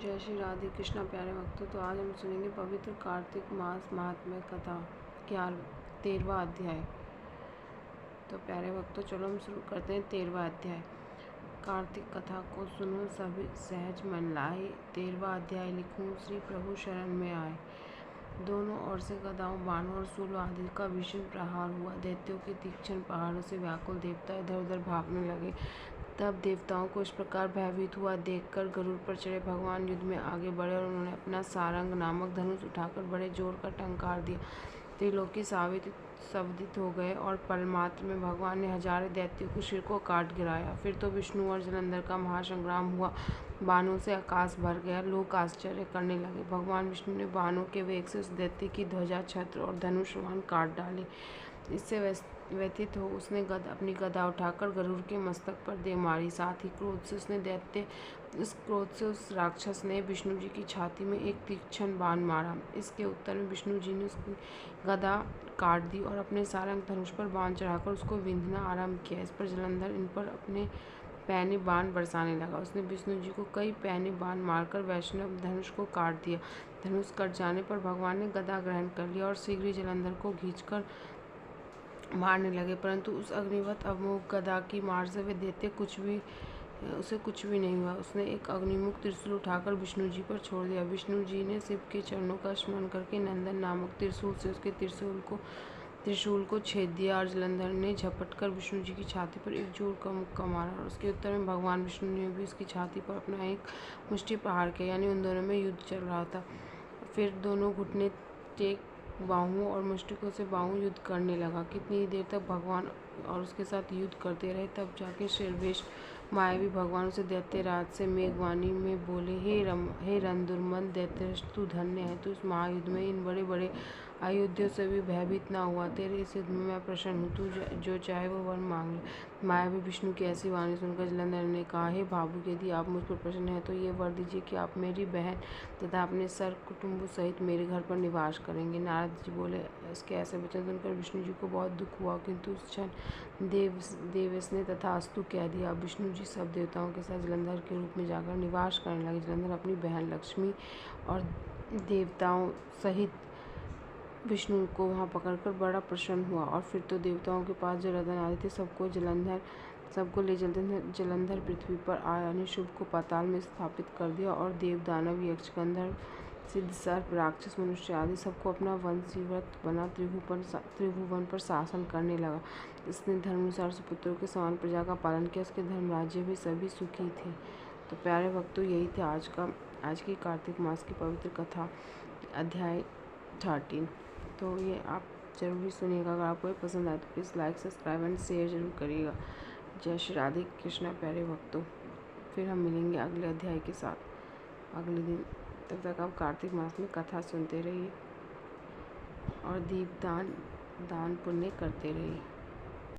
जय श्री राधे कृष्णा प्यारे भक्तों। तो आज हम सुनेंगे पवित्र कार्तिक मास महात्म्य कथा 13वां अध्याय। तो प्यारे भक्तों चलो हम शुरू करते हैं 13वां अध्याय। कार्तिक कथा को सुनो सभी सहज मन लाए, 13वां अध्याय लिखूं श्री प्रभु शरण में आए। दोनों ओर से गदाओं, बाणों और शूल आदि का भीषण प्रहार हुआ। दैत्यों के तीक्ष्ण पहाड़ों से व्याकुल देवता इधर उधर भागने लगे। तब देवताओं को इस प्रकार भयभीत हुआ देखकर गरुड़ पर चढ़े भगवान युद्ध में आगे बढ़े और उन्होंने अपना सारंग नामक धनुष उठाकर बड़े जोर का टंकार दिया। त्रिलोकी सवदित हो गए और पलमात्र में भगवान ने हजारों दैत्यों के सिर को काट गिराया। फिर तो विष्णु और जलंधर का महासंग्राम हुआ। बाणों से आकाश भर गया, लोग आश्चर्य करने लगे। भगवान विष्णु ने बाणों के वेग से उस दैत्य की ध्वजा, छत्र और धनुष वाहन काट डाले। इससे व्यथित हो उसने अपनी गदा उठाकर गरुड़ के मस्तक पर दे मारी। साथ ही क्रोध से उस राक्षस ने विष्णु जी की छाती में एक तीक्ष्ण बाण मारा। इसके उत्तर में विष्णु जी ने उसकी गदा काट दी और अपने सारंग धनुष पर बाण चढ़ाकर उसको विंधना आरंभ किया। इस पर जलंधर इन पर अपने पैने बाण बरसाने लगा। उसने विष्णु जी को कई पैने बाण मारकर वैष्णव धनुष को काट दिया। धनुष कट जाने पर भगवान ने गदा ग्रहण कर लिया और शीघ्र ही जलंधर को खींचकर मारने लगे, परंतु उस अग्निवत अमोघ गदा की मार से वे दैत्य उसे कुछ भी नहीं हुआ। उसने एक अग्निमुख त्रिशूल उठाकर विष्णु जी पर छोड़ दिया। विष्णु जी ने शिव के चरणों का स्मरण करके नंदन नामक त्रिशूल से उसके त्रिशूल को छेद दिया और जलंधर ने झपटकर विष्णु जी की छाती पर एक जोर का मुक्का मारा और उसके उत्तर में भगवान विष्णु ने भी उसकी छाती पर अपना एक मुष्टि प्रहार किया। यानी उन दोनों में युद्ध चल रहा था। फिर दोनों घुटने टेक बाहुओं और मुष्टिकों से बाहु युद्ध करने लगा। कितनी ही देर तक भगवान और उसके साथ युद्ध करते रहे। तब जाके शेरवेश मायावी भगवान उसे दैत्यराज से मेघवाणी में बोले, हे रणदुर्मंद दैत्यराज, तू धन्य है। तू इस महायुद्ध में इन बड़े बड़े अयोध्या से भी भयभीत ना हुआ। तेरे इस युद्ध में मैं प्रसन्न हूँ। तू जो चाहे वो वर मांग ले। मायावी विष्णु की ऐसी वाणी सुनकर जलंधर ने कहा, हे भावुक, यदि आप मुझ पर प्रसन्न हैं तो ये वर दीजिए कि आप मेरी बहन तथा अपने सर कुटुंब सहित मेरे घर पर निवास करेंगे। नारद जी बोले। इसके ऐसे वचन सुनकर विष्णु जी को बहुत दुख हुआ, किंतु उस क्षण देवेश ने तथास्तु कह दिया। विष्णु जी सब देवताओं के साथ जलंधर के रूप में जाकर निवास करने लगे। जलंधर अपनी बहन लक्ष्मी और देवताओं सहित विष्णु को वहाँ पकड़कर बड़ा प्रसन्न हुआ। और फिर तो देवताओं के पास जो रतन आदि थे सबको ले जलंधर पृथ्वी पर आया। यानी शुभ को पाताल में स्थापित कर दिया और देव, दानव, यक्ष, गंधर्व, सिद्ध, सर्प, राक्षस, मनुष्य आदि सबको अपना वंशीव्रत बना त्रिभुवन पर शासन करने लगा। इसने धर्मानुसार सुपुत्रों के समान प्रजा का पालन किया। उसके धर्मराज्य भी सभी सुखी थे। तो प्यारे भक्तों यही थे आज की कार्तिक मास की पवित्र कथा अध्याय 13। तो ये आप जरूर सुनिएगा। अगर आपको ये पसंद आए तो please like, subscribe and share जरूर करिएगा। जय श्री राधे कृष्णा प्यारे भक्तों। फिर हम मिलेंगे अगले अध्याय के साथ अगले दिन। तब तक आप कार्तिक मास में कथा सुनते रहिए और दीप दान पुण्य करते रहिए।